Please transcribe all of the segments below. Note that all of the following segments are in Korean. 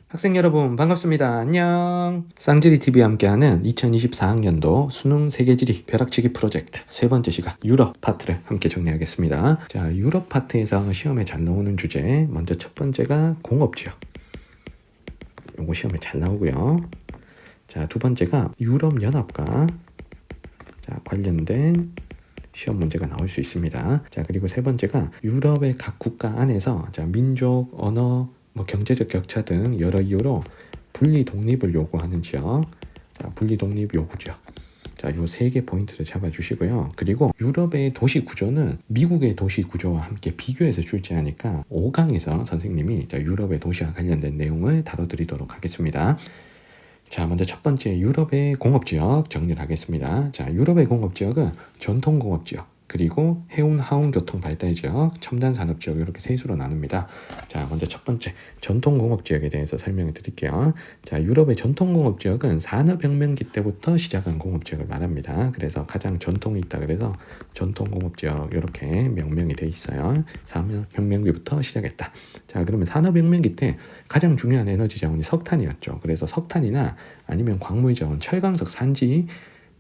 학생 여러분 반갑습니다. 안녕. 쌍지리TV와 함께하는 2024학년도 수능 세계지리 벼락치기 프로젝트 세 번째 시간 유럽 파트를 함께 정리하겠습니다. 자, 유럽 파트에서 시험에 잘 나오는 주제 먼저 첫 번째가 공업지역. 요거 시험에 잘 나오고요. 자, 두 번째가 유럽연합과 관련된 시험 문제가 나올 수 있습니다. 자, 그리고 세 번째가 유럽의 각 국가 안에서 민족, 언어, 경제적 격차 등 여러 이유로 분리 독립을 요구하는 지역, 분리 독립 요구 지역. 자, 요 세 개 포인트를 잡아주시고요. 그리고 유럽의 도시 구조는 미국의 도시 구조와 함께 비교해서 출제하니까 5강에서 선생님이 유럽의 도시와 관련된 내용을 다뤄드리도록 하겠습니다. 자, 먼저 첫 번째 유럽의 공업지역 정리를 하겠습니다. 자, 유럽의 공업지역은 전통공업지역, 그리고 해운 하운 교통 발달 지역, 첨단 산업 지역 이렇게 세 수로 나눕니다. 자, 먼저 첫 번째 전통공업 지역에 대해서 설명을 드릴게요. 자, 유럽의 전통공업 지역은 산업혁명기 때부터 시작한 공업 지역을 말합니다. 그래서 가장 전통이 있다 그래서 전통공업 지역 이렇게 명명이 돼 있어요. 산업혁명기부터 시작했다. 자, 그러면 산업혁명기 때 가장 중요한 에너지 자원이 석탄이었죠. 그래서 석탄이나 아니면 광물 자원, 철광석 산지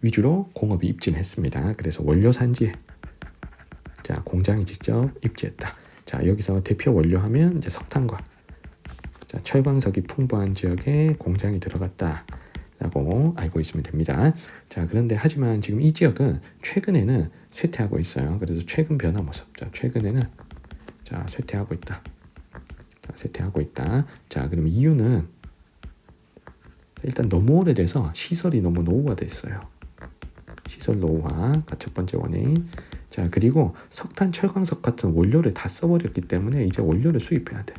위주로 공업이 입진했습니다. 그래서 원료 산지에 공장이 직접 입지했다. 자, 여기서 대표 원료하면 이제 석탄과 철광석이 풍부한 지역에 공장이 들어갔다라고 알고 있으면 됩니다. 자, 그런데 하지만 지금 이 지역은 최근에는 쇠퇴하고 있어요. 그래서 최근 변화 모습. 자, 최근에는 쇠퇴하고 있다. 쇠퇴하고 있다. 자, 그럼 이유는 일단 너무 오래돼서 시설이 너무 노후화돼 있어요. 시설 노후화가 첫 번째 원인. 자, 그리고 석탄, 철광석 같은 원료를 다 써버렸기 때문에 이제 원료를 수입해야 돼.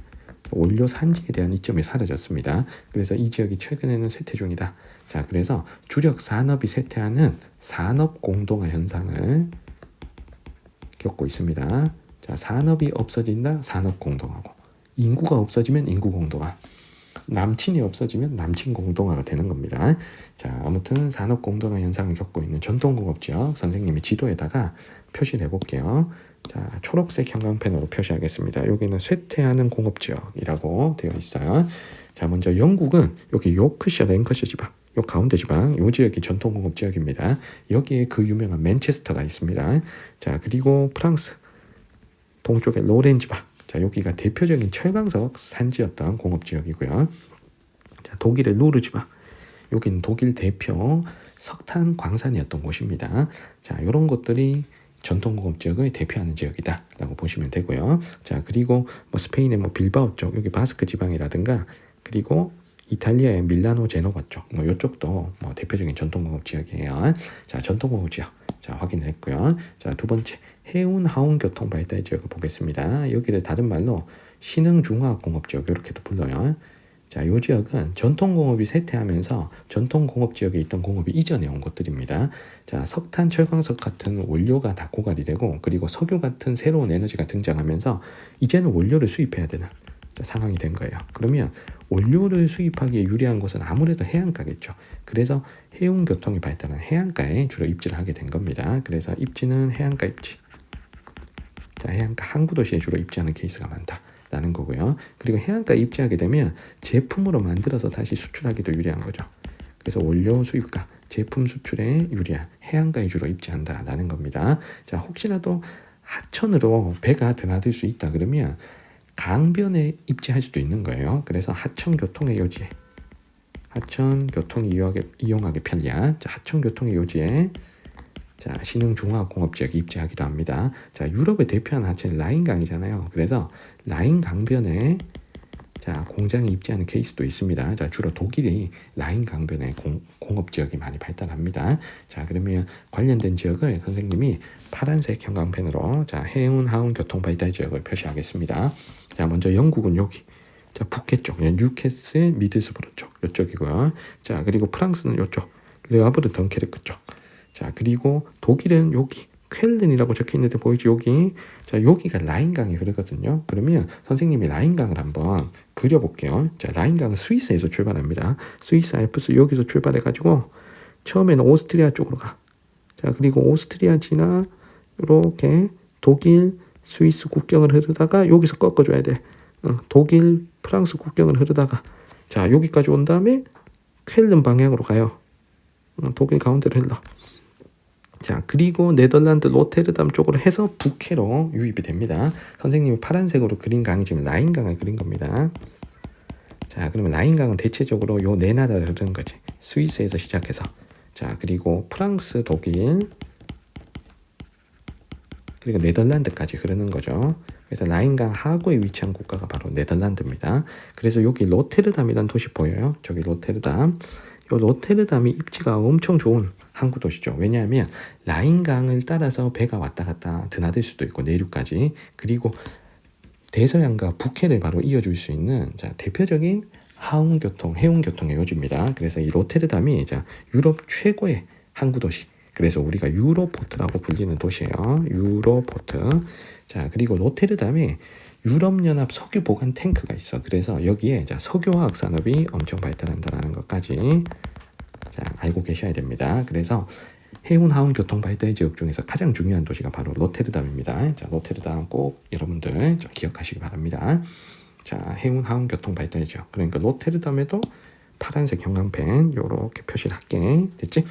원료 산지에 대한 이점이 사라졌습니다. 그래서 이 지역이 최근에는 쇠퇴 중이다. 자, 그래서 주력 산업이 쇠퇴하는 산업 공동화 현상을 겪고 있습니다. 자, 산업이 없어진다, 산업 공동화고, 인구가 없어지면 인구 공동화, 남친이 없어지면 남친 공동화가 되는 겁니다. 자, 아무튼 산업 공동화 현상을 겪고 있는 전통공업 지역 선생님이 지도에다가 표시를 해볼게요. 자, 초록색 형광펜으로 표시하겠습니다. 여기는 쇠퇴하는 공업 지역이라고 되어 있어요. 자, 먼저 영국은 여기 요크셔, 랭커셔 지방, 요 가운데 지방, 요 지역이 전통공업 지역입니다. 여기에 그 유명한 맨체스터가 있습니다. 자, 그리고 프랑스 동쪽의 로렌 지방. 자, 여기가 대표적인 철광석 산지였던 공업지역이고요. 자, 독일의 루르 지방. 여기는 독일 대표 석탄 광산이었던 곳입니다. 자, 이런 것들이 전통공업지역을 대표하는 지역이다 라고 보시면 되고요. 자, 그리고 스페인의 빌바오 쪽, 여기 바스크 지방이라든가, 그리고 이탈리아의 밀라노 제노바 쪽, 이쪽도 대표적인 전통공업지역이에요. 자, 전통공업지역. 자, 확인했고요. 자, 두 번째 해운 하운 교통 발달 지역을 보겠습니다. 여기를 다른 말로 신흥중화공업지역 이렇게도 불러요. 자, 이 지역은 전통공업이 쇠퇴하면서 전통공업지역에 있던 공업이 이전해 온 곳들입니다. 자, 석탄, 철광석 같은 원료가 다 고갈이 되고, 그리고 석유 같은 새로운 에너지가 등장하면서 이제는 원료를 수입해야 되는 상황이 된 거예요. 그러면 원료를 수입하기에 유리한 곳은 아무래도 해안가겠죠. 그래서 해운교통이 발달한 해안가에 주로 입지를 하게 된 겁니다. 그래서 입지는 해안가 입지. 자, 해안가 항구도시에 주로 입지하는 케이스가 많다라는 거고요. 그리고 해안가 입지하게 되면 제품으로 만들어서 다시 수출하기도 유리한 거죠. 그래서 원료 수입과 제품 수출에 유리한 해안가에 주로 입지한다라는 겁니다. 자, 혹시라도 하천으로 배가 드나들 수 있다 그러면 강변에 입지할 수도 있는 거예요. 그래서 하천교통의 요지에, 하천교통이 이용하기 편리한 하천교통의 요지에 신흥중화공업지역에 입지하기도 합니다. 자, 유럽의 대표하는 하천이 라인강이잖아요. 그래서 라인 강변에 공장이 입지하는 케이스도 있습니다. 자, 주로 독일이 라인 강변에 공업지역이 많이 발달합니다. 자, 그러면 관련된 지역을 선생님이 파란색 형광펜으로 해운 하운 교통 발달 지역을 표시하겠습니다. 자, 먼저 영국은 여기, 북해 쪽, 뉴캐슬, 미드스부르 쪽, 이쪽이고요. 자, 그리고 프랑스는 이쪽, 르아브르 덩케르크 쪽. 자, 그리고 독일은 여기 쾰른이라고 적혀 있는데 보이죠? 여기. 자, 여기가 라인강이 흐르거든요. 그러면 선생님이 라인강을 한번 그려볼게요. 자, 라인강은 스위스에서 출발합니다. 스위스 알프스 여기서 출발해가지고 처음에는 오스트리아 쪽으로 가. 자, 그리고 오스트리아 지나 이렇게 독일, 스위스 국경을 흐르다가 여기서 꺾어줘야 돼. 독일, 프랑스 국경을 흐르다가 자, 여기까지 온 다음에 쾰른 방향으로 가요. 독일 가운데로 흘러. 자, 그리고 네덜란드 로테르담 쪽으로 해서 북해로 유입이 됩니다. 선생님이 파란색으로 그린 강이 지금 라인강을 그린 겁니다. 자, 그러면 라인강은 대체적으로 요 네 나라를 흐르는 거지. 스위스에서 시작해서. 자, 그리고 프랑스, 독일, 그리고 네덜란드까지 흐르는 거죠. 그래서 라인강 하구에 위치한 국가가 바로 네덜란드입니다. 그래서 여기 로테르담이라는 도시 보여요? 저기 로테르담. 이 로테르담이 입지가 엄청 좋은 항구 도시죠. 왜냐하면 라인강을 따라서 배가 왔다 갔다 드나들 수도 있고 내륙까지, 그리고 대서양과 북해를 바로 이어줄 수 있는 대표적인 하운교통, 해운교통의 요지입니다. 그래서 이 로테르담이 유럽 최고의 항구 도시. 그래서 우리가 유로포트라고 불리는 도시예요. 유로포트. 자, 그리고 로테르담에 유럽연합 석유 보관 탱크가 있어. 그래서 여기에 석유화학 산업이 엄청 발달한다는 것까지 알고 계셔야 됩니다. 그래서 해운 하운 교통 발달 지역 중에서 가장 중요한 도시가 바로 로테르담입니다. 자, 로테르담 꼭 여러분들 좀 기억하시기 바랍니다. 자, 해운 하운 교통 발달 지역. 그러니까 로테르담에도 파란색 형광펜 요렇게 표시를 할게. 됐지?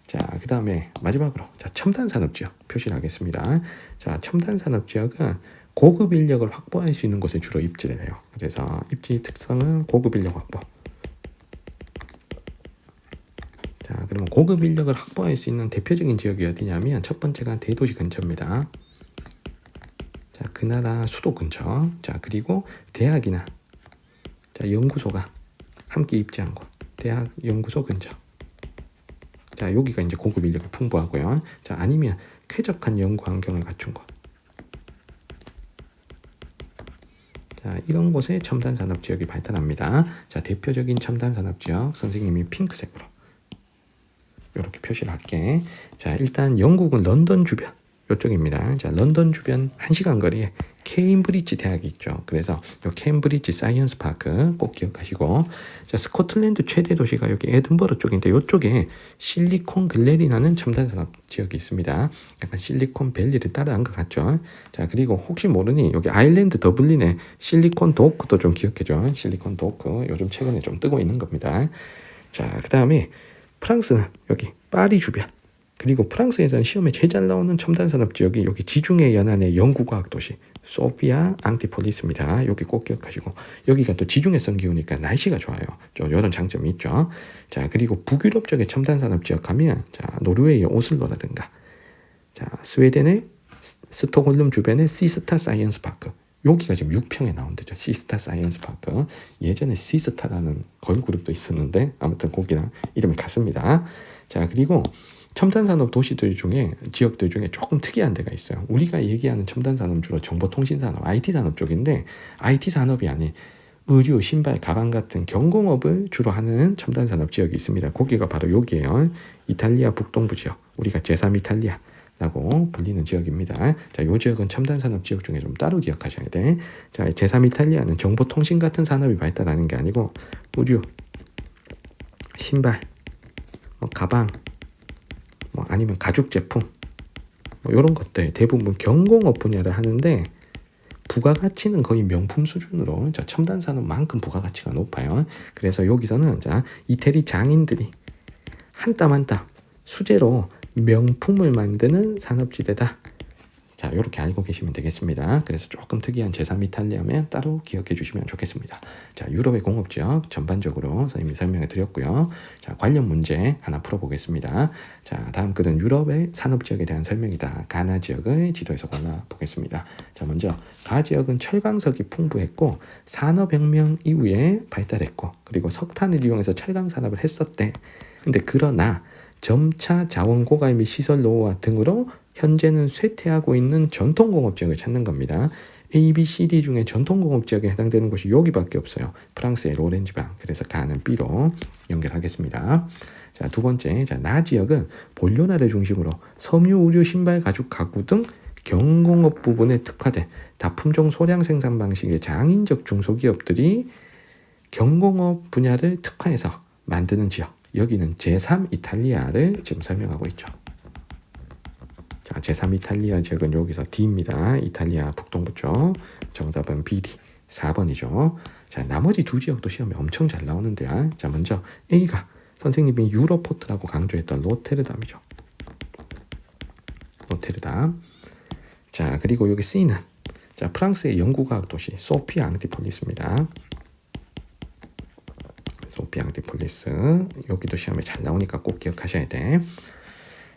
자, 그 다음에 마지막으로 첨단 산업 지역 표시를 하겠습니다. 자, 첨단 산업 지역은 고급 인력을 확보할 수 있는 곳에 주로 입지를 해요. 그래서 입지 특성은 고급 인력 확보. 자, 그러면 고급 인력을 확보할 수 있는 대표적인 지역이 어디냐면 첫 번째가 대도시 근처입니다. 자, 그 나라 수도 근처. 자, 그리고 대학이나 연구소가 함께 입지한 곳. 대학 연구소 근처. 자, 여기가 이제 고급 인력이 풍부하고요. 자, 아니면 쾌적한 연구 환경을 갖춘 곳. 자, 이런 곳에 첨단 산업 지역이 발달합니다. 자, 대표적인 첨단 산업 지역 선생님이 핑크색으로 이렇게 표시를 할게. 자, 일단 영국은 런던 주변 이쪽입니다. 자, 런던 주변 1시간 거리에 케임브리지 대학이 있죠. 그래서 이 케임브리지 사이언스 파크 꼭 기억하시고, 자, 스코틀랜드 최대 도시가 여기 에든버러 쪽인데 이쪽에 실리콘 글래리라는 첨단 산업 지역이 있습니다. 약간 실리콘 밸리를 따라한 것 같죠. 자, 그리고 혹시 모르니 여기 아일랜드 더블린의 실리콘 도크도 좀 기억해줘. 실리콘 도크 요즘 최근에 좀 뜨고 있는 겁니다. 자, 그 다음에 프랑스는 여기 파리 주변. 그리고 프랑스에서는 시험에 제일 잘 나오는 첨단 산업 지역이 여기 지중해 연안의 연구과학 도시 소피아 앙티폴리스입니다. 여기 꼭 기억하시고, 여기가 또 지중해성 기후니까 날씨가 좋아요. 좀 이런 장점이 있죠. 자, 그리고 북유럽 쪽의 첨단 산업 지역 하면 노르웨이의 오슬로라든가, 스웨덴의 스톡홀름 주변의 시스타 사이언스 파크. 여기가 지금 6평에 나온 데죠. 시스타 사이언스 파크. 예전에 시스타라는 걸그룹도 있었는데 아무튼 거기랑 이름이 같습니다. 자, 그리고 첨단 산업 도시들 중에 지역들 중에 조금 특이한 데가 있어요. 우리가 얘기하는 첨단 산업 주로 정보통신 산업, IT 산업 쪽인데 IT 산업이 아닌 의류, 신발, 가방 같은 경공업을 주로 하는 첨단 산업 지역이 있습니다. 거기가 바로 여기에요. 이탈리아 북동부 지역. 우리가 제3 이탈리아라고 불리는 지역입니다. 자, 이 지역은 첨단 산업 지역 중에 좀 따로 기억하셔야 돼. 자, 제3 이탈리아는 정보통신 같은 산업이 발달하는 게 아니고 의류, 신발, 가방, 아니면 가죽 제품, 이런 것들 대부분 경공업 분야를 하는데 부가가치는 거의 명품 수준으로 첨단 산업만큼 부가가치가 높아요. 그래서 여기서는 이태리 장인들이 한 땀 한 땀 수제로 명품을 만드는 산업지대다. 자, 이렇게 알고 계시면 되겠습니다. 그래서 조금 특이한 제3 이탈리아면 따로 기억해 주시면 좋겠습니다. 자, 유럽의 공업지역 전반적으로 선생님이 설명해 드렸고요. 자, 관련 문제 하나 풀어보겠습니다. 자, 다음 글은 유럽의 산업지역에 대한 설명이다. 가나 지역을 지도에서 골라보겠습니다. 자, 먼저 가 지역은 철광석이 풍부했고 산업혁명 이후에 발달했고, 그리고 석탄을 이용해서 철강 산업을 했었대. 근데 그러나 점차 자원 고갈 및 시설 노후화 등으로 현재는 쇠퇴하고 있는 전통공업 지역을 찾는 겁니다. A, B, C, D 중에 전통공업 지역에 해당되는 곳이 여기밖에 없어요. 프랑스의 로렌지방. 그래서 가는 B로 연결하겠습니다. 자, 두 번째, 나 지역은 본료나를 중심으로 섬유, 의류, 신발, 가죽, 가구 등 경공업 부분에 특화된 다품종 소량 생산 방식의 장인적 중소기업들이 경공업 분야를 특화해서 만드는 지역. 여기는 제3 이탈리아를 지금 설명하고 있죠. 자, 제3 이탈리아 지역은 여기서 D입니다. 이탈리아 북동부 쪽. 정답은 BD. 4번이죠. 자, 나머지 두 지역도 시험에 엄청 잘 나오는데요. 자, 먼저 A가 선생님이 유로포트라고 강조했던 로테르담이죠. 로테르담. 자, 그리고 여기 C는 자, 프랑스의 연구과학 도시 소피 앙티폴리스입니다. 소피 앙티폴리스. 여기도 시험에 잘 나오니까 꼭 기억하셔야 돼.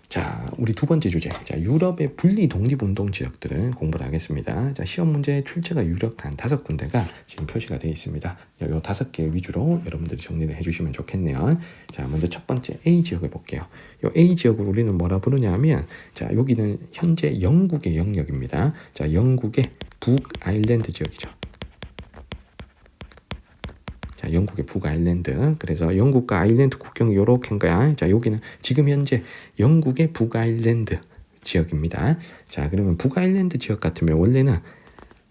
자, 우리 두 번째 주제. 자, 유럽의 분리 독립운동 지역들을 공부를 하겠습니다. 자, 시험 문제 출제가 유력한 5군데가 지금 표시가 되어 있습니다. 이 5개 위주로 여러분들이 정리를 해주시면 좋겠네요. 자, 먼저 첫 번째 A 지역을 볼게요. 이 A 지역을 우리는 뭐라 부르냐면, 자, 여기는 현재 영국의 영역입니다. 자, 영국의 북아일랜드 지역이죠. 자, 영국의 북아일랜드. 그래서 영국과 아일랜드 국경이 요렇게인 거야. 자, 여기는 지금 현재 영국의 북아일랜드 지역입니다. 자, 그러면 북아일랜드 지역 같으면 원래는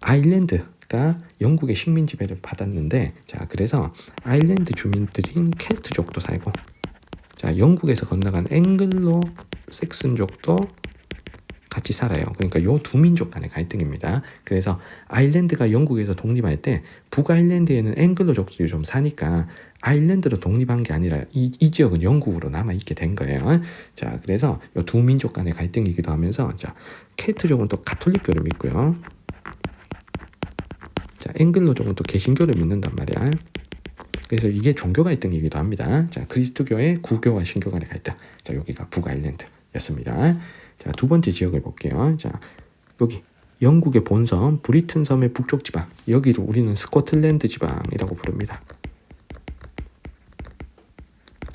아일랜드가 영국의 식민 지배를 받았는데, 자, 그래서 아일랜드 주민들인 켈트족도 살고, 자, 영국에서 건너간 앵글로 섹슨족도 같이 살아요. 그러니까 요 두 민족 간의 갈등입니다. 그래서 아일랜드가 영국에서 독립할 때 북아일랜드에는 앵글로족들이 좀 사니까 아일랜드로 독립한 게 아니라 이 지역은 영국으로 남아있게 된 거예요. 자, 그래서 요 두 민족 간의 갈등이기도 하면서, 자, 켈트족은 또 가톨릭교를 믿고요. 자, 앵글로족은 또 개신교를 믿는단 말이야. 그래서 이게 종교 갈등이기도 합니다. 자, 그리스도교의 구교와 신교 간의 갈등. 자, 여기가 북아일랜드였습니다. 자, 두 번째 지역을 볼게요. 자, 여기 영국의 본섬 브리튼 섬의 북쪽 지방, 여기를 우리는 스코틀랜드 지방이라고 부릅니다.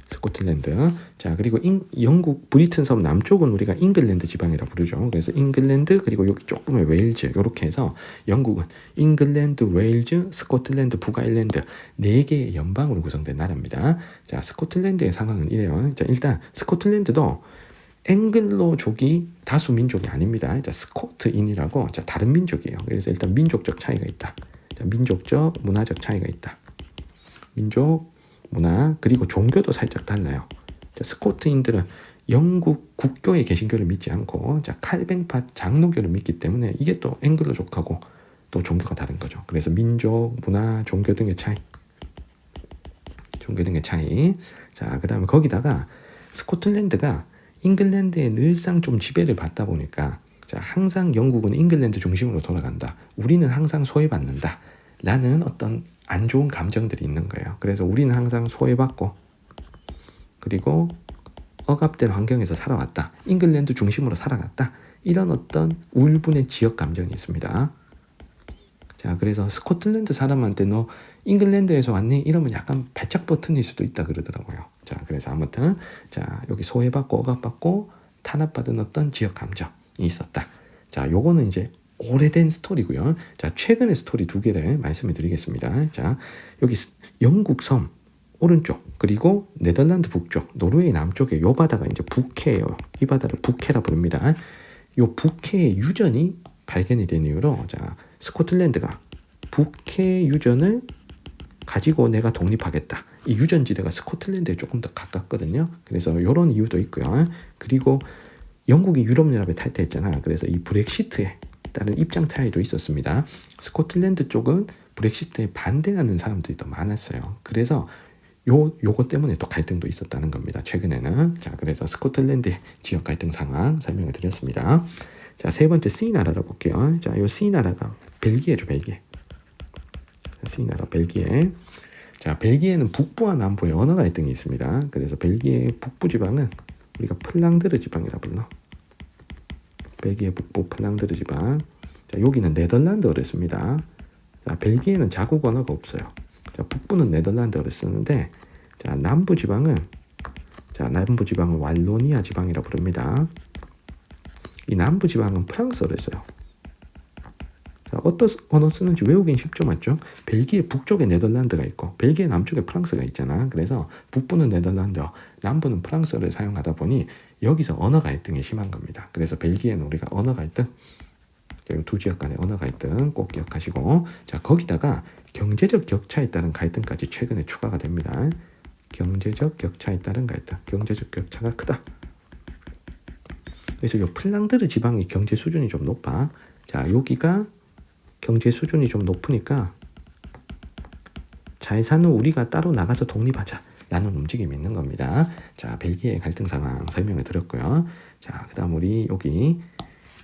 스코틀랜드. 자, 그리고 영국 브리튼 섬 남쪽은 우리가 잉글랜드 지방이라고 부르죠. 그래서 잉글랜드, 그리고 여기 조금의 웨일즈, 이렇게 해서 영국은 잉글랜드, 웨일즈, 스코틀랜드, 북아일랜드 4개의 연방으로 구성된 나라입니다. 자, 스코틀랜드의 상황은 이래요. 자, 일단 스코틀랜드도 앵글로족이 다수 민족이 아닙니다. 자, 스코트인이라고, 자, 다른 민족이에요. 그래서 일단 민족적 차이가 있다. 자, 민족적, 문화적 차이가 있다. 민족, 문화, 그리고 종교도 살짝 달라요. 자, 스코트인들은 영국 국교의 개신교를 믿지 않고, 자, 칼뱅파 장로교를 믿기 때문에 이게 또 앵글로족하고 또 종교가 다른 거죠. 그래서 민족, 문화, 종교 등의 차이. 종교 등의 차이. 자, 그 다음에 거기다가 스코틀랜드가 잉글랜드에 늘상 좀 지배를 받다 보니까, 자, 항상 영국은 잉글랜드 중심으로 돌아간다. 우리는 항상 소외받는다. 라는 어떤 안 좋은 감정들이 있는 거예요. 그래서 우리는 항상 소외받고, 그리고 억압된 환경에서 살아왔다. 잉글랜드 중심으로 살아갔다. 이런 어떤 울분의 지역 감정이 있습니다. 자, 그래서 스코틀랜드 사람한테 너 잉글랜드에서 왔니? 이러면 약간 발작 버튼일 수도 있다 그러더라고요. 자, 그래서 아무튼, 자, 여기 소외받고 억압받고 탄압받은 어떤 지역 감정이 있었다. 자, 요거는 이제 오래된 스토리고요. 자, 최근의 스토리 2개를 말씀해 드리겠습니다. 자, 여기 영국 섬 오른쪽, 그리고 네덜란드 북쪽, 노르웨이 남쪽에 요 바다가 이제 북해예요. 이 바다를 북해라 부릅니다. 요 북해의 유전이 발견이 된 이후로, 자, 스코틀랜드가 북해 유전을 가지고 내가 독립하겠다. 이 유전지대가 스코틀랜드에 조금 더 가깝거든요. 그래서 이런 이유도 있고요. 그리고 영국이 유럽연합에 탈퇴했잖아. 그래서 이 브렉시트에 따른 입장 차이도 있었습니다. 스코틀랜드 쪽은 브렉시트에 반대하는 사람들이 더 많았어요. 그래서 요거 때문에 또 갈등도 있었다는 겁니다. 최근에는. 자, 그래서 스코틀랜드의 지역 갈등 상황 설명을 드렸습니다. 자, 세 번째 C나라를 볼게요. 자, 요 C나라가 벨기에죠, 벨기에. C나라, 벨기에. 자, 벨기에는 북부와 남부의 언어 갈등이 있습니다. 그래서 벨기에 북부 지방은 우리가 플랑드르 지방이라 불러. 벨기에 북부 플랑드르 지방. 자, 여기는 네덜란드어를 씁니다. 자, 벨기에는 자국 언어가 없어요. 자, 북부는 네덜란드어를 쓰는데, 자, 남부 지방은 왈로니아 지방이라 부릅니다. 이 남부 지방은 프랑스어를 써요. 자, 어떤 언어 쓰는지 외우긴 쉽죠, 맞죠? 벨기에 북쪽에 네덜란드가 있고 벨기에 남쪽에 프랑스가 있잖아. 그래서 북부는 네덜란드어, 남부는 프랑스어를 사용하다 보니 여기서 언어 갈등이 심한 겁니다. 그래서 벨기에는 우리가 언어 갈등, 두 지역 간의 언어 갈등 꼭 기억하시고, 자, 거기다가 경제적 격차에 따른 갈등까지 최근에 추가가 됩니다. 경제적 격차에 따른 갈등, 경제적 격차가 크다. 그래서 요 플랑드르 지방의 경제 수준이 좀 높아. 자, 여기가 경제 수준이 좀 높으니까 잘 사는 우리가 따로 나가서 독립하자 라는 움직임이 있는 겁니다. 자, 벨기에 갈등 상황 설명을 드렸고요. 자, 그 다음 우리 여기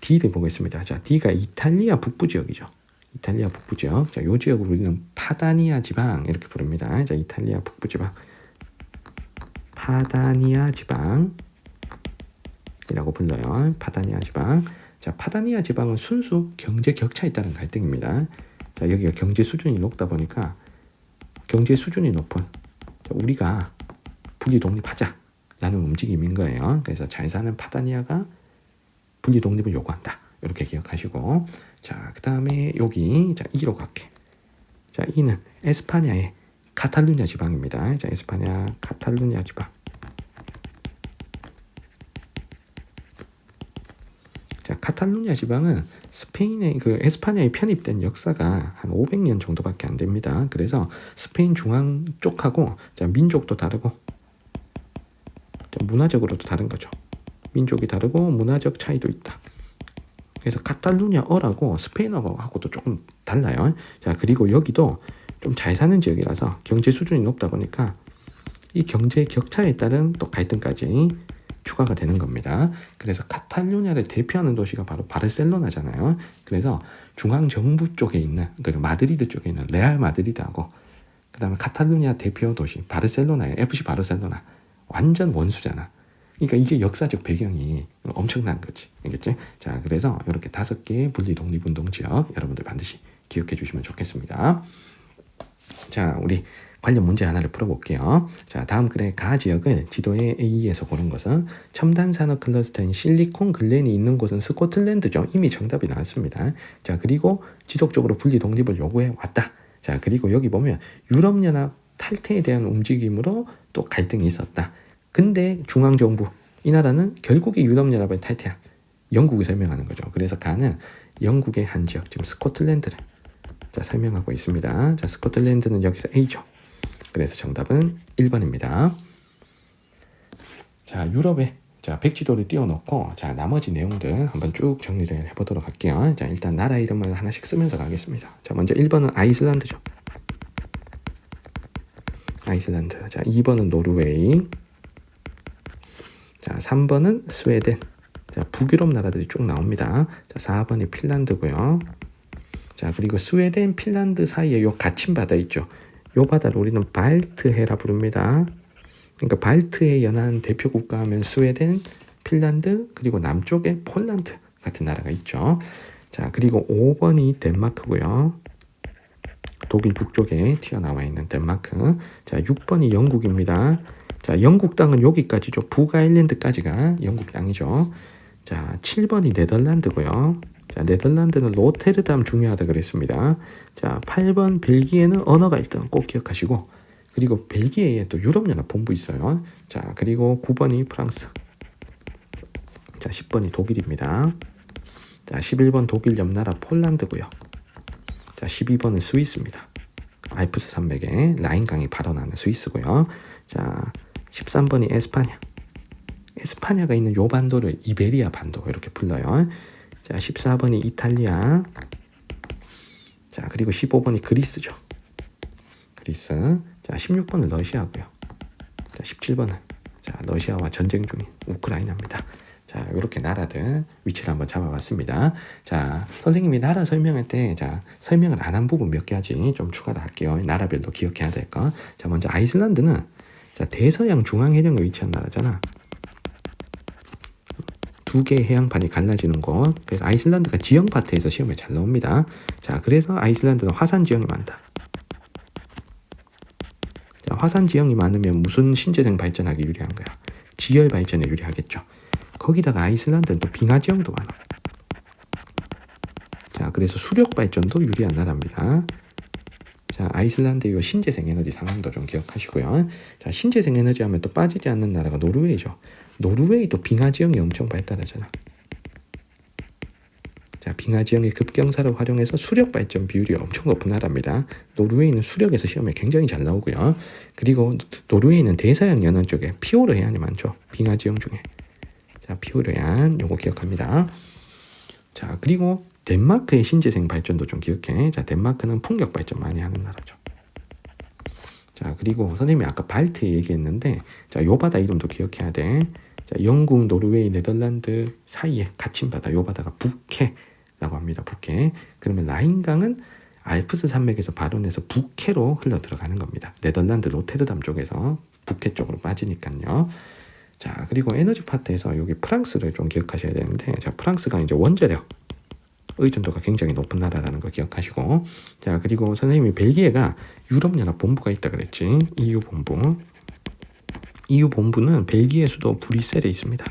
D를 보겠습니다. 자, D가 이탈리아 북부 지역이죠. 이탈리아 북부 지역. 자, 요 지역을 우리는 파다니아 지방 이렇게 부릅니다. 자, 이탈리아 북부 지방. 파다니아 지방이라고 불러요. 파다니아 지방. 자, 파다니아 지방은 순수 경제 격차에 따른 갈등입니다. 자, 여기가 경제 수준이 높다 보니까 경제 수준이 높은 우리가 분리 독립하자 라는 움직임인 거예요. 그래서 잘 사는 파다니아가 분리 독립을 요구한다. 이렇게 기억하시고, 자, 그 다음에 여기 자 2로 갈게. 자, 2는 에스파냐의 카탈루냐 지방입니다. 자, 에스파냐 카탈루냐 지방. 자, 카탈루냐 지방은 스페인의 그 에스파냐에 편입된 역사가 한 500년 정도밖에 안 됩니다. 그래서 스페인 중앙 쪽하고 자, 민족도 다르고 자, 문화적으로도 다른 거죠. 민족이 다르고 문화적 차이도 있다. 그래서 카탈루냐어라고 스페인어하고도 조금 달라요. 자, 그리고 여기도 좀 잘 사는 지역이라서 경제 수준이 높다 보니까 이 경제 격차에 따른 또 갈등까지 추가가 되는 겁니다. 그래서 카탈루냐를 대표하는 도시가 바로 바르셀로나잖아요. 그래서 중앙 정부 쪽에 있는 그 마드리드 쪽에 있는 레알 마드리드하고 그다음에 카탈루냐 대표 도시 바르셀로나의 FC 바르셀로나 완전 원수잖아. 그러니까 이게 역사적 배경이 엄청난 거지. 알겠지? 자, 그래서 이렇게 5개의 분리 독립운동 지역 여러분들 반드시 기억해 주시면 좋겠습니다. 자, 우리 관련 문제 하나를 풀어볼게요. 자, 다음 글의 가 지역을 지도의 A에서 고른 것은 첨단 산업 클러스터인 실리콘 글렌이 있는 곳은 스코틀랜드죠. 이미 정답이 나왔습니다. 자, 그리고 지속적으로 분리 독립을 요구해 왔다. 자, 그리고 여기 보면 유럽연합 탈퇴에 대한 움직임으로 또 갈등이 있었다. 근데 중앙정부 이 나라는 결국에 유럽연합을 탈퇴한 영국을 설명하는 거죠. 그래서 가는 영국의 한 지역 지금 스코틀랜드를 자, 설명하고 있습니다. 자, 스코틀랜드는 여기서 A죠. 그래서 정답은 1번입니다. 자, 유럽에 자, 백지도를 띄워놓고 자, 나머지 내용들 한번 쭉 정리를 해보도록 할게요. 자, 일단 나라 이름을 하나씩 쓰면서 가겠습니다. 자, 먼저 1번은 아이슬란드죠. 아이슬란드. 자, 2번은 노르웨이. 자, 3번은 스웨덴. 자, 북유럽 나라들이 쭉 나옵니다. 자, 4번이 핀란드고요. 자, 그리고 스웨덴, 핀란드 사이에 요 갇힌 바다 있죠. 요 바다를 우리는 발트해라 부릅니다. 그러니까 발트해 연안 대표 국가 하면 스웨덴, 핀란드, 그리고 남쪽에 폴란드 같은 나라가 있죠. 자, 그리고 5번이 덴마크고요. 독일 북쪽에 튀어나와 있는 덴마크. 자, 6번이 영국입니다. 자, 영국 땅은 여기까지죠. 북아일랜드까지가 영국 땅이죠. 자, 7번이 네덜란드고요. 자, 네덜란드는 로테르담 중요하다 그랬습니다. 자, 8번 벨기에는 언어가 일단 꼭 기억하시고, 그리고 벨기에에 또 유럽연합 본부 있어요. 자, 그리고 9번이 프랑스. 자, 10번이 독일입니다. 자, 11번 독일 옆나라 폴란드고요. 자, 12번은 스위스입니다. 알프스 산맥에 라인강이 발원하는 스위스고요. 자, 13번이 에스파냐. 에스파냐가 있는 요 반도를 이베리아 반도 이렇게 불러요. 자, 14번이 이탈리아. 자, 그리고 15번이 그리스죠. 그리스. 자, 16번은 러시아고요. 자, 17번은 자, 러시아와 전쟁 중인 우크라이나입니다. 자, 이렇게 나라들 위치를 한번 잡아봤습니다. 자, 선생님이 나라 설명할 때 자, 설명을 안 한 부분 몇 가지 좀 추가를 할게요. 나라별로 기억해야 될 거. 자, 먼저 아이슬란드는 자, 대서양 중앙 해령에 위치한 나라잖아. 2개의 해양판이 갈라지는 곳. 그래서 아이슬란드가 지형 파트에서 시험에 잘 나옵니다. 자, 그래서 아이슬란드는 화산 지형이 많다. 자, 화산 지형이 많으면 무슨 신재생 발전하기 유리한 거야? 지열 발전에 유리하겠죠. 거기다가 아이슬란드는 또 빙하 지형도 많아. 자, 그래서 수력 발전도 유리한 나라입니다. 자, 아이슬란드의 신재생 에너지 상황도 좀 기억하시고요. 자, 신재생 에너지 하면 또 빠지지 않는 나라가 노르웨이죠. 노르웨이도 빙하 지형이 엄청 발달하잖아. 자, 빙하 지형의 급경사를 활용해서 수력 발전 비율이 엄청 높은 나라입니다. 노르웨이는 수력에서 시험에 굉장히 잘 나오고요. 그리고 노르웨이는 대서양 연안 쪽에 피오르 해안이 많죠. 빙하 지형 중에. 자, 피오르 해안 요거 기억합니다. 자, 그리고 덴마크의 신재생 발전도 좀 기억해. 자, 덴마크는 풍력 발전 많이 하는 나라죠. 자, 그리고 선생님이 아까 발트 얘기했는데, 자, 요 바다 이름도 기억해야 돼. 자, 영국, 노르웨이, 네덜란드 사이에 갇힌 바다, 요 바다가 북해라고 합니다. 북해. 그러면 라인강은 알프스 산맥에서 발원해서 북해로 흘러 들어가는 겁니다. 네덜란드 로테르담 쪽에서 북해 쪽으로 빠지니까요. 자, 그리고 에너지 파트에서 여기 프랑스를 좀 기억하셔야 되는데, 자, 프랑스가 이제 원자력 의존도가 굉장히 높은 나라라는 거 기억하시고, 자, 그리고 선생님이 벨기에가 유럽연합 본부가 있다 그랬지. EU 본부. EU 본부는 벨기에 수도 브뤼셀에 있습니다.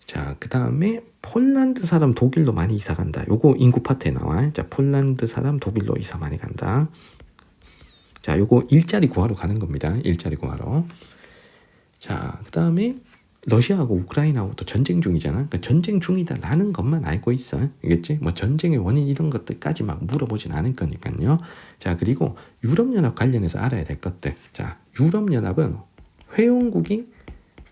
자, 그 다음에 폴란드 사람 독일로 많이 이사 간다. 요거 인구 파트에 나와. 자, 폴란드 사람 독일로 이사 많이 간다. 자, 요거 일자리 구하러 가는 겁니다. 일자리 구하러. 자, 그 다음에 러시아하고 우크라이나하고 또 전쟁 중이잖아. 그러니까 전쟁 중이다라는 것만 알고 있어. 알겠지? 뭐 전쟁의 원인 이런 것들까지 막 물어보진 않을 거니까요. 자, 그리고 유럽연합 관련해서 알아야 될 것들. 자, 유럽연합은 회원국이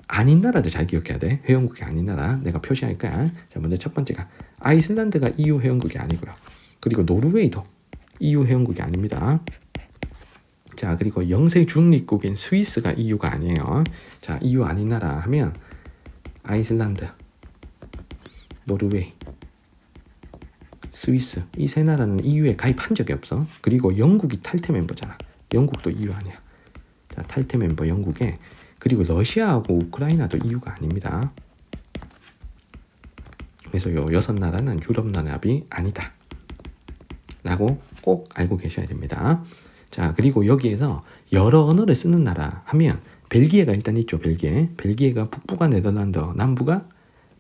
아닌 나라들 잘 기억해야 돼. 회원국이 아닌 나라. 내가 표시할 거야. 자, 먼저 첫 번째가 아이슬란드가 EU 회원국이 아니고요. 그리고 노르웨이도 EU 회원국이 아닙니다. 자, 그리고 영세 중립국인 스위스가 EU가 아니에요. 자, EU 아닌 나라 하면 아이슬란드, 노르웨이, 스위스 이 세 나라는 EU에 가입한 적이 없어. 그리고 영국이 탈퇴 멤버잖아. 영국도 EU 아니야. 자, 탈퇴 멤버 영국에, 그리고 러시아하고 우크라이나도 EU가 아닙니다. 그래서 요 6나라는 유럽연합이 아니다 라고 꼭 알고 계셔야 됩니다. 자, 그리고 여기에서 여러 언어를 쓰는 나라 하면 벨기에가 일단 있죠. 벨기에가 북부가 네덜란드, 남부가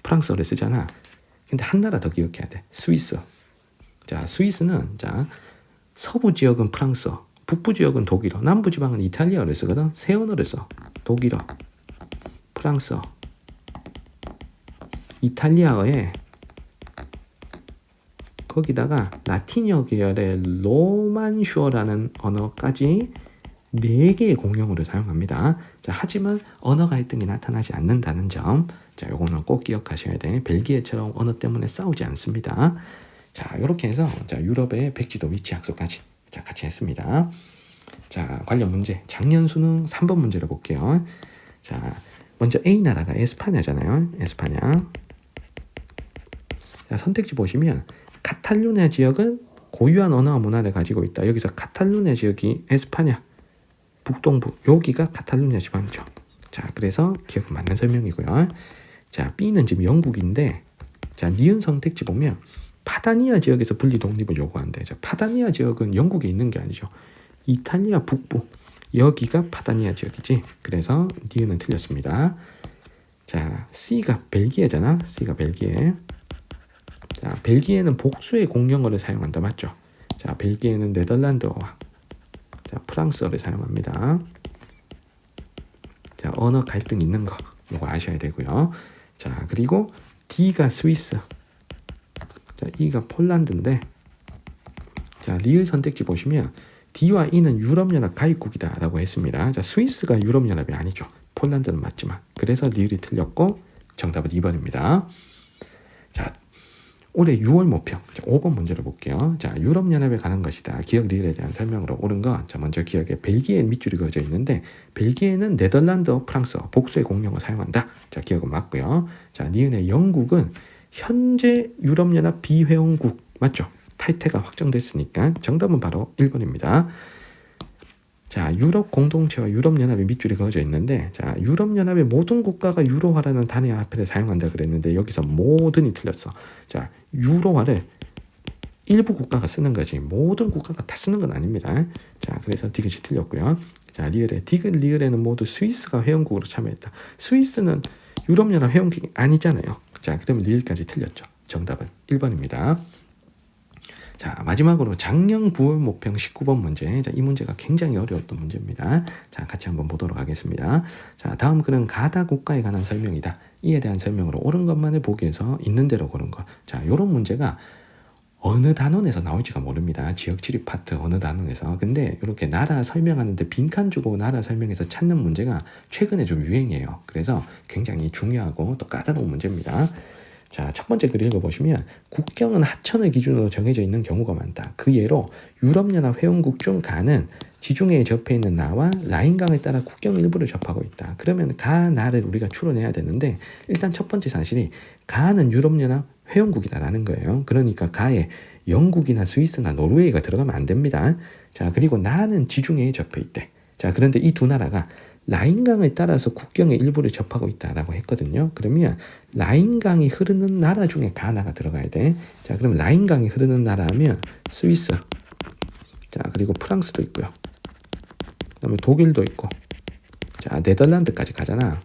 프랑스어를 쓰잖아. 근데 한 나라 더 기억해야 돼. 스위스. 자, 스위스는 자, 서부 지역은 프랑스어, 북부 지역은 독일어, 남부 지방은 이탈리아어를 쓰거든. 세 언어를 써. 독일어, 프랑스어, 이탈리아어에 거기다가 라틴어 계열의 로만슈어라는 언어까지 4개의 공용어를 사용합니다. 자, 하지만 언어 갈등이 나타나지 않는다는 점, 자, 요거는 꼭 기억하셔야 돼. 벨기에처럼 언어 때문에 싸우지 않습니다. 자, 이렇게 해서 자, 유럽의 백지도 위치 약속까지 자, 같이 했습니다. 자, 관련 문제 작년 수능 3번 문제를 볼게요. 자, 먼저 A 나라가 에스파냐잖아요. 에스파냐. 자, 선택지 보시면 카탈루냐 지역은 고유한 언어와 문화를 가지고 있다. 여기서 카탈루냐 지역이 에스파냐 북동부, 여기가 카탈루냐 지방이죠. 자, 그래서 기억은 맞는 설명이고요. 자, B는 지금 영국인데, 자, 니은 선택지 보면 파다니아 지역에서 분리 독립을 요구한대. 자, 파다니아 지역은 영국에 있는 게 아니죠. 이탈리아 북부, 여기가 파다니아 지역이지. 그래서 니은은 틀렸습니다. 자, C가 벨기에잖아. C가 벨기에. 자, 벨기에는 복수의 공용어를 사용한다. 맞죠? 자, 벨기에는 네덜란드어와 자, 프랑스어를 사용합니다. 자, 언어 갈등 있는 거 이거 아셔야 되고요. 자, 그리고 D가 스위스, 자, E가 폴란드인데, 자, 리을 선택지 보시면 D와 E는 유럽연합 가입국이다 라고 했습니다. 자, 스위스가 유럽연합이 아니죠. 폴란드는 맞지만. 그래서 리을이 틀렸고 정답은 2번입니다. 자, 올해 6월 모평, 자, 5번 문제를 볼게요. 자, 유럽연합에 가는 것이다. 기억 리을에 대한 설명으로 옳은 거. 자, 먼저 기억에 벨기에 밑줄이 그어져 있는데, 벨기에는 네덜란드어, 프랑스어, 복수의 공용어 사용한다. 자, 기억은 맞고요. 자, 니은의 영국은 현재 유럽연합 비회원국 맞죠? 탈퇴가 확정됐으니까 정답은 바로 1번입니다. 자, 유럽 공동체와 유럽연합의 밑줄이 그어져 있는데, 자, 유럽연합의 모든 국가가 유로화라는 단위 화폐를 사용한다 그랬는데 여기서 모든이 틀렸어. 자, 유로화를 일부 국가가 쓰는 거지 모든 국가가 다 쓰는 건 아닙니다. 자, 그래서 디귿이 틀렸고요. 자, 리을에 디귿 리을에는 모두 스위스가 회원국으로 참여했다. 스위스는 유럽연합 회원국이 아니잖아요. 자, 그러면 리을까지 틀렸죠. 정답은 1번입니다. 자, 마지막으로 작년 9월 모평 19번 문제. 자, 이 문제가 굉장히 어려웠던 문제입니다. 자, 같이 한번 보도록 하겠습니다. 자, 다음 글은 가다 국가에 관한 설명이다. 이에 대한 설명으로 옳은 것만을 보기 위해서 있는 대로 고른 것. 자, 이런 문제가 어느 단원에서 나올지가 모릅니다. 지역 지리 파트 어느 단원에서. 근데 이렇게 나라 설명하는데 빈칸 주고 나라 설명해서 찾는 문제가 최근에 좀 유행이에요. 그래서 굉장히 중요하고 또 까다로운 문제입니다. 자, 첫 번째 글 읽어보시면 국경은 하천을 기준으로 정해져 있는 경우가 많다. 그 예로 유럽연합 회원국 중 가는 지중해에 접해 있는 나와 라인강을 따라 국경 일부를 접하고 있다. 그러면 가, 나를 우리가 추론해야 되는데 일단 첫 번째 사실이 가는 유럽연합 회원국이다라는 거예요. 그러니까 가에 영국이나 스위스나 노르웨이가 들어가면 안 됩니다. 자, 그리고 나는 지중해에 접해 있대. 자, 그런데 이 두 나라가 라인강을 따라서 국경의 일부를 접하고 있다라고 했거든요. 그러면 라인강이 흐르는 나라 중에 가나가 들어가야 돼. 자, 그럼 라인강이 흐르는 나라 하면 스위스, 자, 그리고 프랑스도 있고요. 그다음에 독일도 있고, 자, 네덜란드까지 가잖아.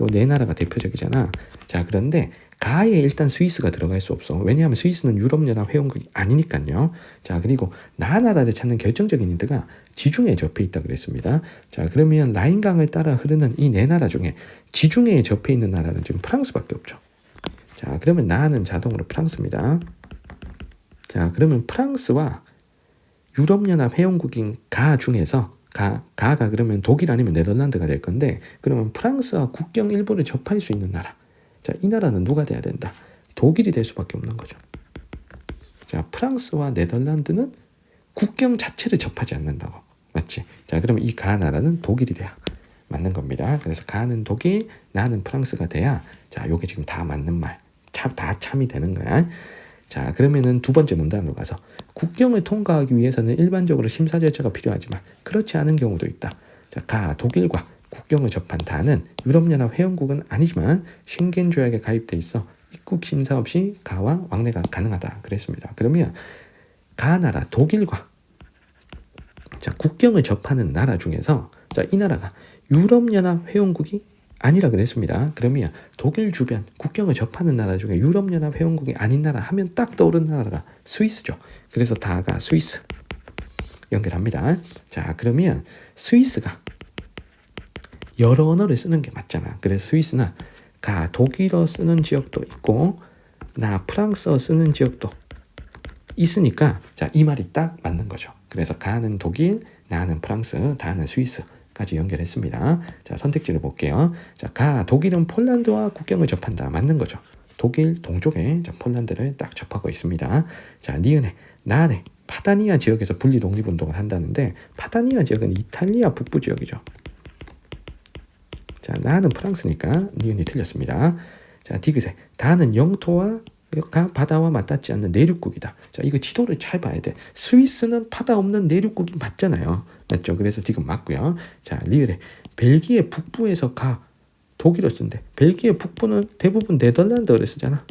요 네 나라가 대표적이잖아. 자, 그런데 가에 일단 스위스가 들어갈 수 없어. 왜냐하면 스위스는 유럽연합 회원국이 아니니까요. 자, 그리고 나라를 찾는 결정적인 힌트가 지중해에 접해 있다 그랬습니다. 자, 그러면 라인강을 따라 흐르는 이 네 나라 중에 지중해에 접해 있는 나라는 지금 프랑스밖에 없죠. 자, 그러면 나는 자동으로 프랑스입니다. 자, 그러면 프랑스와 유럽연합 회원국인 가 중에서 가가 그러면 독일 아니면 네덜란드가 될 건데, 그러면 프랑스와 국경 일부를 접할 수 있는 나라. 자, 이 나라는 누가 돼야 된다? 독일이 될 수밖에 없는 거죠. 자, 프랑스와 네덜란드는 국경 자체를 접하지 않는다고. 맞지? 자, 그러면 이 가 나라는 독일이 돼야 맞는 겁니다. 그래서 가는 독일, 나는 프랑스가 돼야, 자, 요게 지금 다 맞는 말. 다 참이 되는 거야. 자, 그러면은 두 번째 문단으로 가서 국경을 통과하기 위해서는 일반적으로 심사 절차가 필요하지만 그렇지 않은 경우도 있다. 자, 가 독일과 국경을 접한 다는 유럽연합 회원국은 아니지만 쉥겐 조약에 가입돼 있어 입국 심사 없이 가와 왕래가 가능하다 그랬습니다. 그러면 가 나라 독일과, 자, 국경을 접하는 나라 중에서, 자, 이 나라가 유럽연합 회원국이 아니라 그랬습니다. 그러면 독일 주변 국경을 접하는 나라 중에 유럽연합 회원국이 아닌 나라 하면 딱 떠오르는 나라가 스위스죠. 그래서 다가 스위스 연결합니다. 자, 그러면 스위스가 여러 언어를 쓰는 게 맞잖아. 그래서 스위스는 가 독일어 쓰는 지역도 있고 나 프랑스어 쓰는 지역도 있으니까, 자, 이 말이 딱 맞는 거죠. 그래서 가는 독일, 나는 프랑스, 다는 스위스까지 연결했습니다. 자, 선택지를 볼게요. 자, 가 독일은 폴란드와 국경을 접한다. 맞는 거죠. 독일 동쪽에, 자, 폴란드를 딱 접하고 있습니다. 자, 니은에 나네 파다니아 지역에서 분리 독립운동을 한다는데 파다니아 지역은 이탈리아 북부 지역이죠. 자, 나는 프랑스니까 니은이 틀렸습니다. 자, 디귿에 다는 영토와 바다와 맞닿지 않는 내륙국이다. 자, 이거 지도를 잘 봐야 돼. 스위스는 바다 없는 내륙국이 맞잖아요. 맞죠? 그래서 디귿 맞고요. 자, 리을에 벨기에 북부에서 가 독일어 쓴대. 벨기에 북부는 대부분 네덜란드어를 쓰잖아.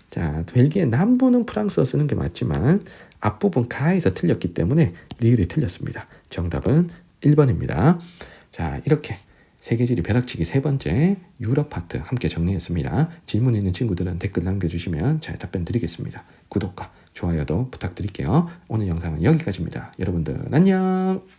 자, 벨기에 남부는 프랑스어 쓰는 게 맞지만 앞부분 가에서 틀렸기 때문에 리을이 틀렸습니다. 정답은 1번입니다. 자, 이렇게 세계지리 벼락치기 세 번째 유럽 파트 함께 정리했습니다. 질문 있는 친구들은 댓글 남겨주시면 잘 답변 드리겠습니다. 구독과 좋아요도 부탁드릴게요. 오늘 영상은 여기까지입니다. 여러분들 안녕.